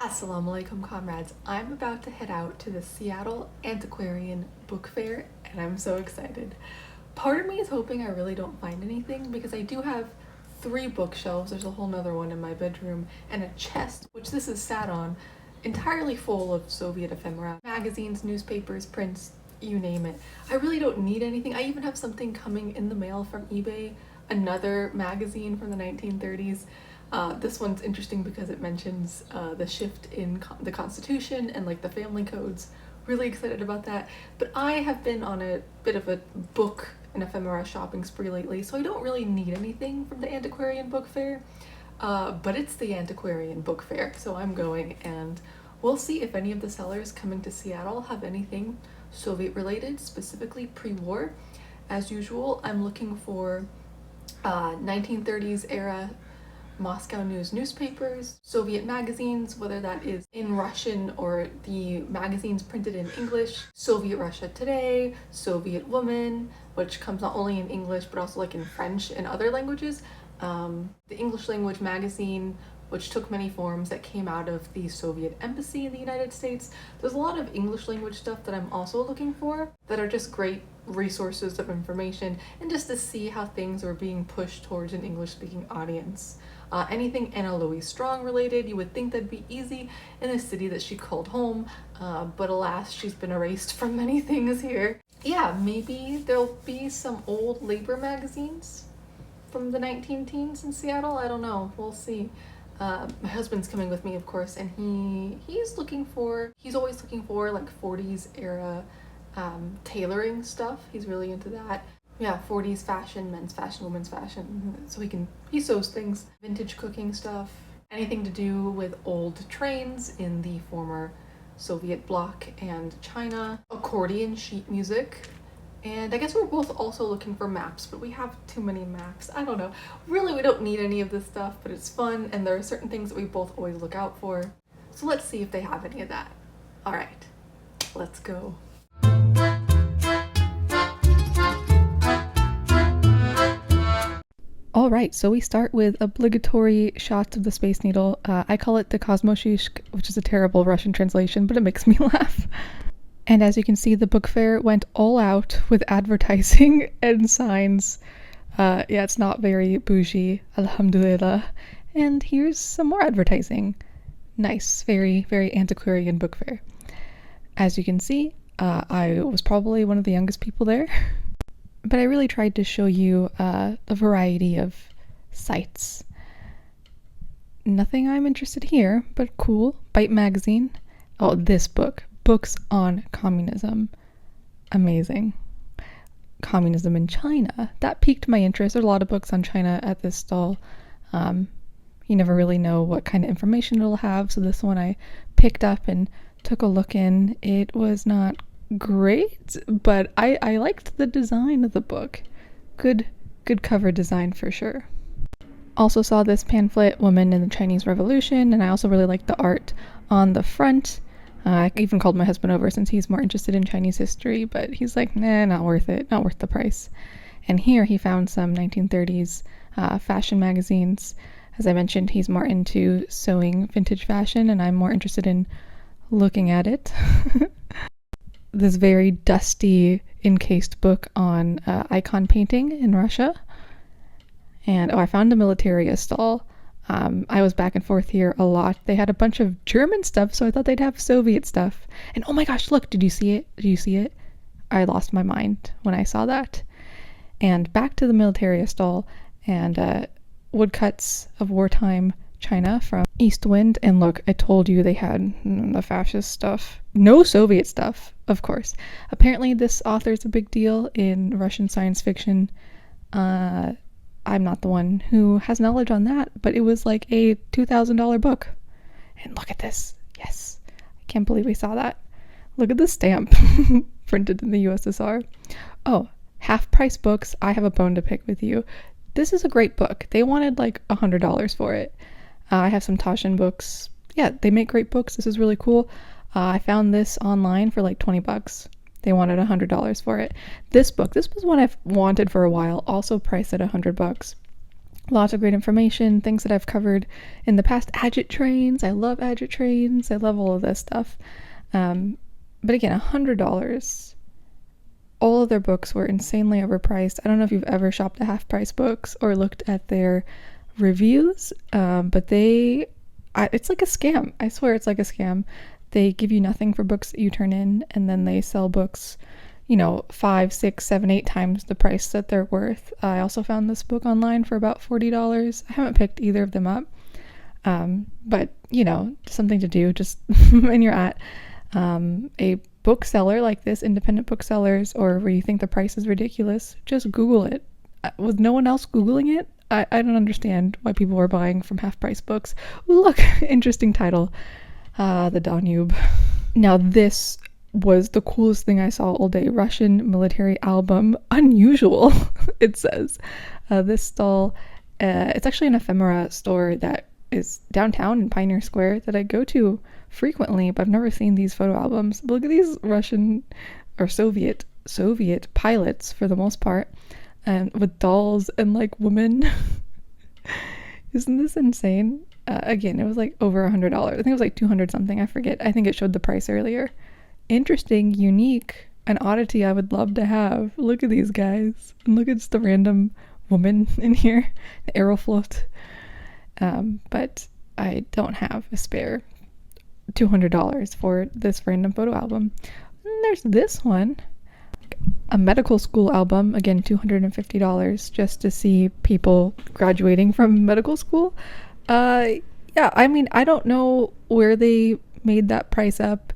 Assalamu alaikum, comrades. I'm about to head out to the Seattle Antiquarian book fair and I'm so excited. Part of me is hoping I really don't find anything because I do have 3 bookshelves, there's a whole nother one in my bedroom, and a chest, which this is sat on, entirely full of Soviet ephemera, magazines, newspapers, prints, you name it. I really don't need anything. I even have something coming in the mail from eBay, another magazine from the 1930s. This one's interesting because it mentions the shift in the Constitution and like the family codes. Really excited about that. But I have been on a bit of a book and ephemera shopping spree lately, so I don't really need anything from the Antiquarian book fair. But it's the Antiquarian book fair, so I'm going, and we'll see if any of the sellers coming to Seattle have anything Soviet related, specifically pre-war. As usual, I'm looking for 1930s era Moscow News newspapers, Soviet magazines, whether that is in Russian or the magazines printed in English, Soviet Russia Today, Soviet Woman, which comes not only in English but also like in French and other languages, the English language magazine, which took many forms, that came out of the Soviet embassy in the United States. There's a lot of English language stuff that I'm also looking for that are just great resources of information and just to see how things are being pushed towards an English-speaking audience. Anything Anna Louise Strong related, you would think that'd be easy in a city that she called home, but alas, she's been erased from many things here. Yeah, maybe there'll be some old labor magazines from the 19 teens in Seattle. I don't know, we'll see. My husband's coming with me, of course, and he's always looking for like 40s era tailoring stuff. He's really into that. Yeah, 40s fashion, men's fashion, women's fashion, so he sews things. Vintage cooking stuff, anything to do with old trains in the former Soviet bloc and China, accordion sheet music, and I guess we're both also looking for maps, but we have too many maps. I don't know. Really, we don't need any of this stuff, but it's fun, and there are certain things that we both always look out for. So let's see if they have any of that. All right, let's go. All right, so we start with obligatory shots of the Space Needle. I call it the Kosmoshishk, which is a terrible Russian translation, but it makes me laugh. And as you can see, the book fair went all out with advertising and signs. Yeah, it's not very bougie, alhamdulillah. And here's some more advertising. Nice, very, very antiquarian book fair. As you can see, I was probably one of the youngest people there. But I really tried to show you a variety of sites. Nothing I'm interested here, but cool. Byte magazine. Oh, this book. Books on communism. Amazing. Communism in China. That piqued my interest. There's a lot of books on China at this stall. You never really know what kind of information it'll have, so this one I picked up and took a look in. It was not great, but I liked the design of the book. Good cover design for sure. Also saw this pamphlet, Women in the Chinese Revolution, and I also really liked the art on the front. I even called my husband over since he's more interested in Chinese history, but he's like, nah, not worth it, not worth the price. And here he found some 1930s fashion magazines. As I mentioned, he's more into sewing vintage fashion, and I'm more interested in looking at it. This very dusty encased book on icon painting in Russia. And I found a militaria stall. I was back and forth here a lot. They had a bunch of German stuff, so I thought they'd have Soviet stuff. And oh my gosh, look, did you see it? Did you see it? I lost my mind when I saw that. And back to the militaria stall and woodcuts of wartime China from Eastwind. And look, I told you they had the fascist stuff. No Soviet stuff, of course. Apparently this author's a big deal in Russian science fiction. I'm not the one who has knowledge on that, but it was like a $2,000 book. And look at this. Yes. I can't believe we saw that. Look at the stamp printed in the USSR. Oh, half-price books. I have a bone to pick with you. This is a great book. They wanted like $100 for it. I have some Taschen books. Yeah, they make great books. This is really cool. I found this online for like $20. They wanted $100 for it. This book, this was one I've wanted for a while, also priced at $100. Lots of great information, things that I've covered in the past. Agit trains. I love agit trains. I love all of this stuff. But again, $100. All of their books were insanely overpriced. I don't know if you've ever shopped at Half Price Books or looked at their reviews, but it's like a scam. I swear it's like a scam. They give you nothing for books that you turn in, and then they sell books, 5, 6, 7, 8 times the price that they're worth. I also found this book online for about $40. I haven't picked either of them up, but something to do just when you're at a bookseller like this, independent booksellers, or where you think the price is ridiculous. Just Google it. With no one else Googling it, I don't understand why people were buying from Half Price Books. Ooh, look, interesting title. The Danube. Now this was the coolest thing I saw all day. Russian military album. Unusual, it says. This stall, it's actually an ephemera store that is downtown in Pioneer Square that I go to frequently, but I've never seen these photo albums. But look at these Russian or Soviet pilots for the most part, and with dolls and like women. Isn't this insane? Again, it was like over $100. I think it was like 200 something. I forget. I think it showed the price earlier. Interesting, unique, an oddity I would love to have. Look at these guys. And look at just the random woman in here. The Aeroflot. But I don't have a spare $200 for this random photo album. And there's this one. A medical school album. Again, $250 just to see people graduating from medical school. Yeah, I mean, I don't know where they made that price up.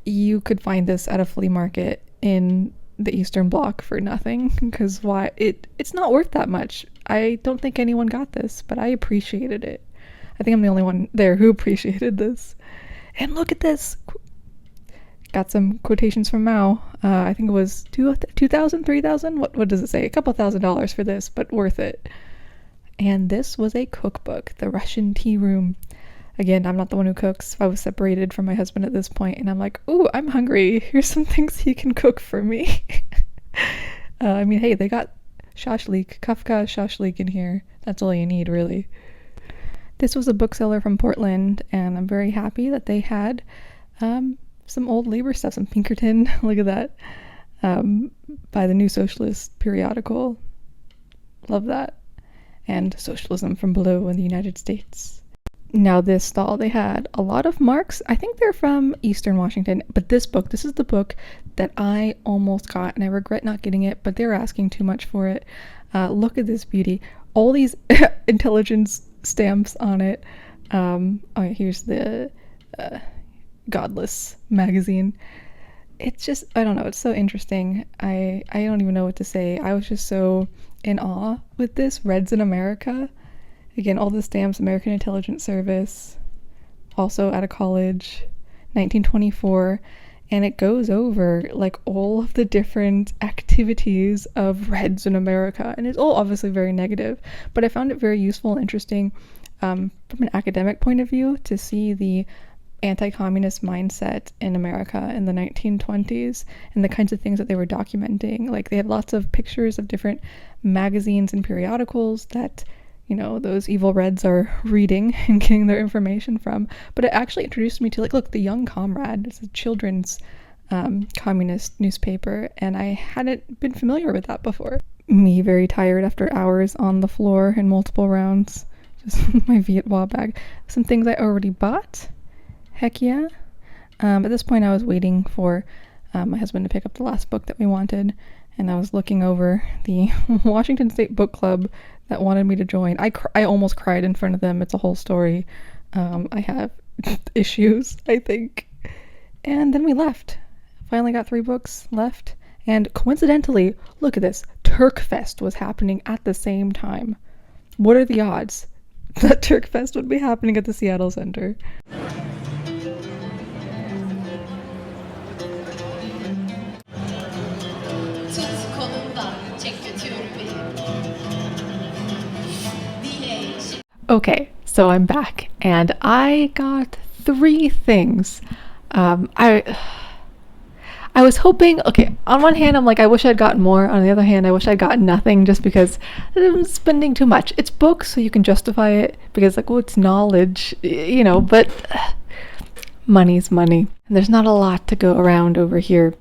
You could find this at a flea market in the Eastern Bloc for nothing, because it's not worth that much. I don't think anyone got this, but I appreciated it. I think I'm the only one there who appreciated this. And look at this. Got some quotations from Mao. I think it was 2,000, 3,000. What does it say? A couple $1,000s for this, but worth it. And this was a cookbook, The Russian Tea Room. Again, I'm not the one who cooks. I was separated from my husband at this point, and I'm like, ooh, I'm hungry. Here's some things he can cook for me. I mean, hey, they got shashlik, Kafka shashlik in here. That's all you need, really. This was a bookseller from Portland, and I'm very happy that they had some old labor stuff, some Pinkerton. Look at that. By the New Socialist periodical. Love that. And Socialism from Below in the United States. Now this stall, they had a lot of marks. I think they're from Eastern Washington, but this is the book that I almost got, and I regret not getting it, but they're asking too much for it. Look at this beauty. All these intelligence stamps on it. Here's the Godless magazine. It's just, I don't know, it's so interesting. I don't even know what to say. I was just so in awe with this. Reds in America. Again, all the stamps, American Intelligence Service, also out of college, 1924, and it goes over like all of the different activities of Reds in America, and it's all obviously very negative, but I found it very useful and interesting from an academic point of view to see the anti-communist mindset in America in the 1920s and the kinds of things that they were documenting. Like, they had lots of pictures of different magazines and periodicals that those evil Reds are reading and getting their information from. But it actually introduced me to, like, look, the Young Comrade. It's a children's communist newspaper, and I hadn't been familiar with that before. Me very tired after hours on the floor in multiple rounds. Just my Viet Wa bag. Some things I already bought. Heck yeah. At this point, I was waiting for my husband to pick up the last book that we wanted, and I was looking over the Washington State Book Club that wanted me to join. I almost cried in front of them. It's a whole story. I have issues, I think. And then we left. Finally got 3 books left. And coincidentally, look at this. Turkfest was happening at the same time. What are the odds that Turkfest would be happening at the Seattle Center? Okay, so I'm back, and I got 3 things. I I was hoping, okay, on one hand, I'm like, I wish I'd gotten more. On the other hand, I wish I'd gotten nothing just because I'm spending too much. It's books, so you can justify it because, like, well, it's knowledge, but money's money. And there's not a lot to go around over here.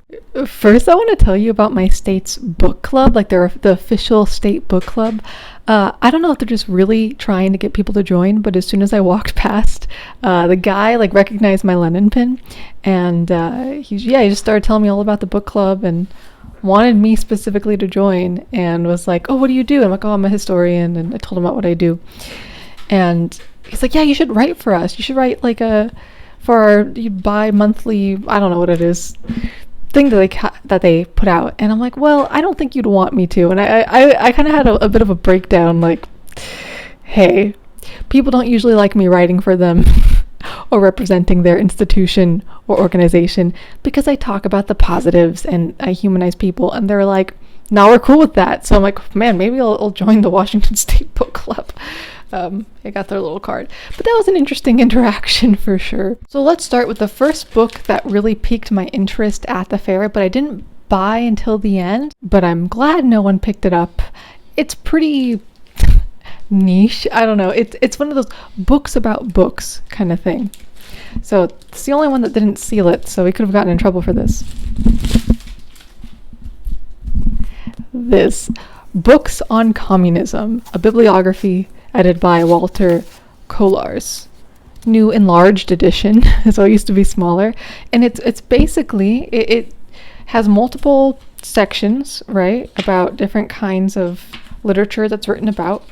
First, I want to tell you about my state's book club, like the official state book club. I don't know if they're just really trying to get people to join, but as soon as I walked past, the guy like recognized my Lennon pin, and he just started telling me all about the book club and wanted me specifically to join, and was like, "Oh, what do you do?" And I'm like, "Oh, I'm a historian," and I told him about what I do, and he's like, "Yeah, you should write for us. You should write like for our bi-monthly, I don't know what it is, thing that they put out." And I'm like, well, I don't think you'd want me to. And I kind of had a bit of a breakdown, like, hey, people don't usually like me writing for them or representing their institution or organization because I talk about the positives and I humanize people. And they're like, no, we're cool with that. So I'm like, man, maybe I'll join the Washington State Book Club. I got their little card. But that was an interesting interaction for sure. So let's start with the first book that really piqued my interest at the fair, but I didn't buy until the end. But I'm glad no one picked it up. It's pretty niche. I don't know. It's one of those books about books kind of thing. So it's the only one that didn't seal it, so we could have gotten in trouble for this. This Books on Communism, a bibliography edited by Walter Kollars. New enlarged edition, so it used to be smaller. And it's basically, it has multiple sections, right, about different kinds of literature that's written about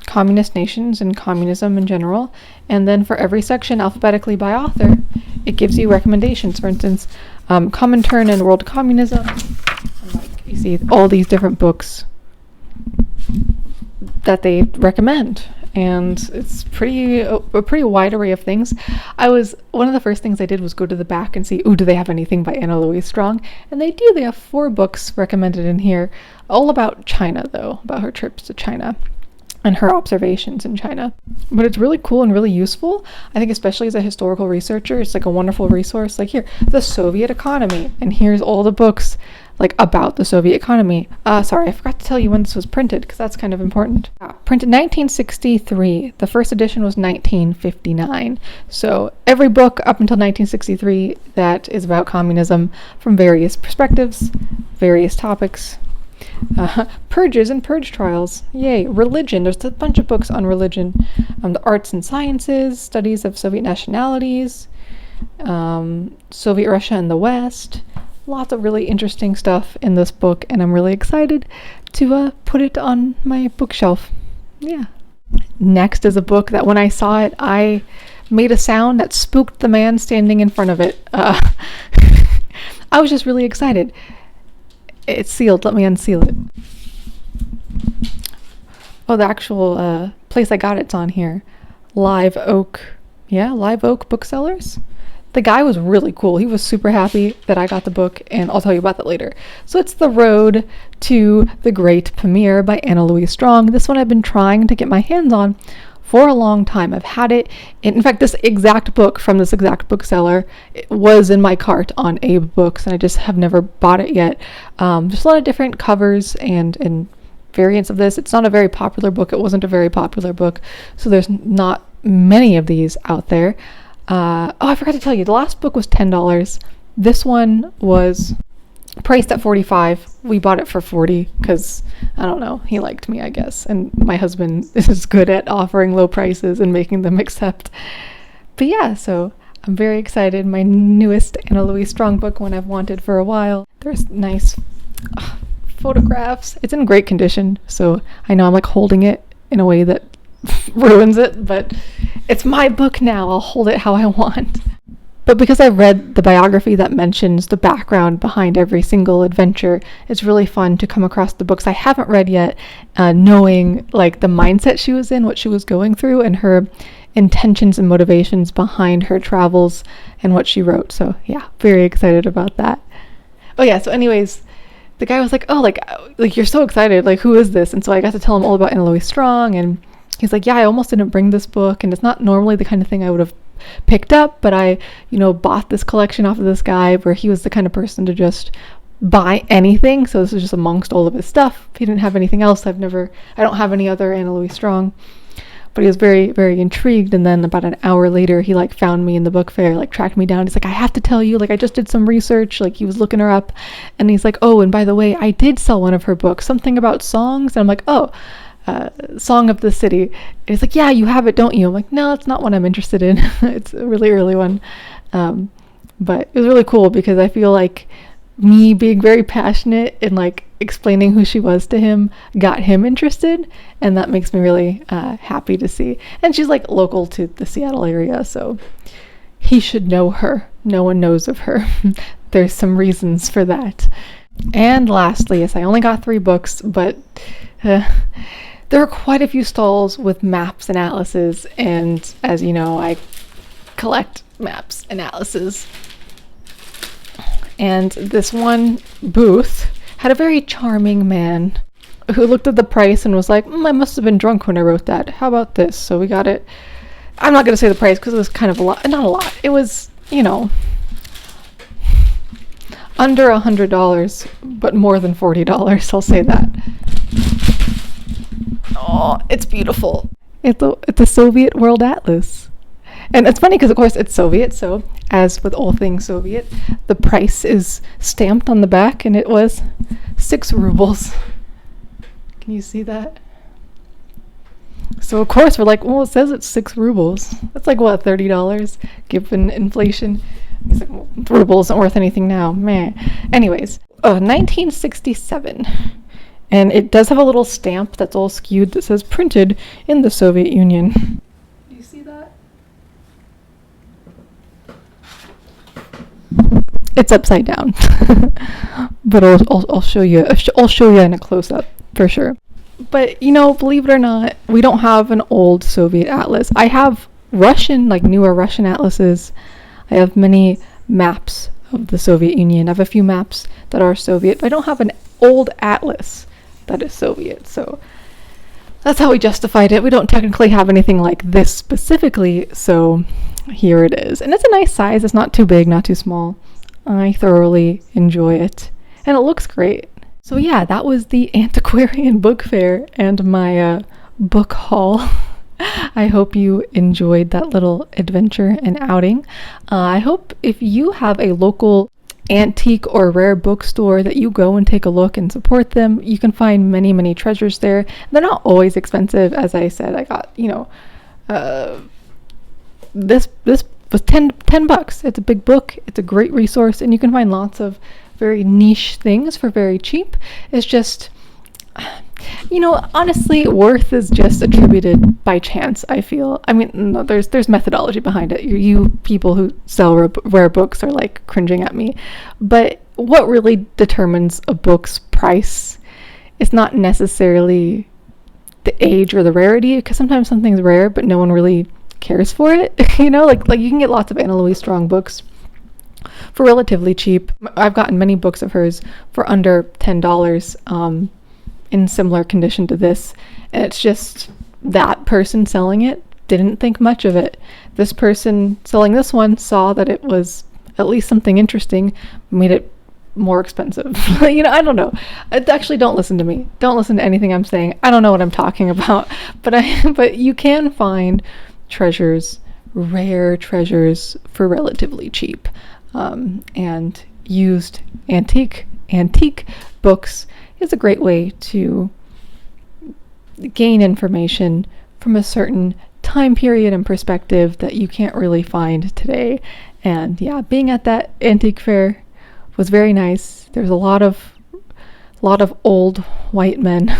communist nations and communism in general. And then for every section, alphabetically by author, it gives you recommendations. For instance, Comintern and World Communism. And like, you see all these different books that they recommend, and it's a pretty wide array of things. One of the first things I did was go to the back and see, do they have anything by Anna Louise Strong? And they do. They have 4 books recommended in here, all about China though, about her trips to China and her observations in China. But it's really cool and really useful. I think especially as a historical researcher, it's like a wonderful resource. Like here, the Soviet economy, and here's all the books like about the Soviet economy. Sorry, I forgot to tell you when this was printed because that's kind of important. Printed 1963. The first edition was 1959. So every book up until 1963 that is about communism from various perspectives, various topics. Purges and purge trials. Yay. Religion. There's a bunch of books on religion. The arts and sciences, studies of Soviet nationalities, Soviet Russia and the West. Lots of really interesting stuff in this book, and I'm really excited to put it on my bookshelf. Yeah. Next is a book that when I saw it, I made a sound that spooked the man standing in front of it. I was just really excited. It's sealed. Let me unseal it. Oh, the actual place I got it's on here. Live Oak. Yeah, Live Oak Booksellers. The guy was really cool. He was super happy that I got the book, and I'll tell you about that later. So it's The Road to the Great Pamir by Anna Louise Strong. This one I've been trying to get my hands on for a long time. I've had it. In fact, this exact book from this exact bookseller was in my cart on Abe Books, and I just have never bought it yet. There's a lot of different covers and variants of this. It's not a very popular book. It wasn't a very popular book, so there's not many of these out there. I forgot to tell you, the last book was $10. This one was priced at $45. We bought it for $40 because, I don't know, he liked me, I guess. And my husband is good at offering low prices and making them accept. But yeah, so I'm very excited. My newest Anna Louise Strong book, one I've wanted for a while. There's nice photographs. It's in great condition, so I know I'm like holding it in a way that ruins it, but it's my book now. I'll hold it how I want. But because I've read the biography that mentions the background behind every single adventure, it's really fun to come across the books I haven't read yet, knowing like the mindset she was in, what she was going through, and her intentions and motivations behind her travels and what she wrote. So yeah, very excited about that. Oh yeah, so anyways, the guy was like, oh, like you're so excited, like who is this? And so I got to tell him all about Anna Louise Strong, and he's like, yeah, I almost didn't bring this book, and it's not normally the kind of thing I would have picked up, but I, bought this collection off of this guy where he was the kind of person to just buy anything. So this is just amongst all of his stuff. If he didn't have anything else, I don't have any other Anna Louise Strong. But he was very, very intrigued. And then about an hour later, he found me in the book fair, tracked me down. He's like, I have to tell you, I just did some research. He was looking her up, and he's like, oh, and by the way, I did sell one of her books, something about songs. And I'm like, oh, Song of the City. And he's like, yeah, you have it, don't you? I'm like, no, it's not one I'm interested in. It's a really early one. But it was really cool because I feel like me being very passionate and explaining who she was to him got him interested, and that makes me really happy to see. And she's local to the Seattle area, so he should know her. No one knows of her. There's some reasons for that. And lastly, yes, I only got 3 books, but there are quite a few stalls with maps and atlases, and as you know, I collect maps and atlases. And this one booth had a very charming man who looked at the price and was like, I must have been drunk when I wrote that. How about this? So we got it. I'm not going to say the price because it was kind of a lot. Not a lot. It was, under $100, but more than $40. I'll say that. Oh, it's beautiful. It's a Soviet World Atlas. And it's funny because, of course, it's Soviet, so as with all things Soviet, the price is stamped on the back, and it was 6 rubles. Can you see that? So, of course, we're like, well, it says it's 6 rubles. That's what, $30, given inflation? He's like, well, ruble isn't worth anything now. Meh. Anyways, 1967. And it does have a little stamp that's all skewed that says printed in the Soviet Union. Do you see that? It's upside down, but I'll show you. I'll show you in a close-up for sure. But believe it or not, we don't have an old Soviet atlas. I have Russian, newer Russian atlases. I have many maps of the Soviet Union. I have a few maps that are Soviet, but I don't have an old atlas that is Soviet. So that's how we justified it. We don't technically have anything like this specifically, so here it is. And it's a nice size. It's not too big, not too small. I thoroughly enjoy it, and it looks great. So yeah, that was the Antiquarian book fair and my book haul. I hope you enjoyed that little adventure and outing. I hope if you have a local antique or rare bookstore that you go and take a look and support them. You can find many, many treasures there. They're not always expensive. As I said, I got, this was 10 bucks. It's a big book. It's a great resource, and you can find lots of very niche things for very cheap. It's just, honestly, worth is just attributed by chance, I feel. I mean, no, there's methodology behind it. You people who sell rare books are cringing at me. But what really determines a book's price is not necessarily the age or the rarity, because sometimes something's rare, but no one really cares for it. You can get lots of Anna Louise Strong books for relatively cheap. I've gotten many books of hers for under $10 in similar condition to this, and it's just that person selling it didn't think much of it. This person selling this one saw that it was at least something interesting, made it more expensive. I don't know. Actually, don't listen to me. Don't listen to anything I'm saying. I don't know what I'm talking about, but you can find treasures, rare treasures, for relatively cheap. And used antique books is a great way to gain information from a certain time period and perspective that you can't really find today. And yeah, being at that antique fair was very nice. There's a lot of old white men,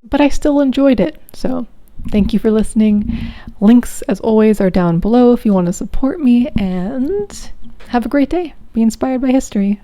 but I still enjoyed it. So thank you for listening. Links, as always, are down below if you want to support me, and have a great day. Be inspired by history.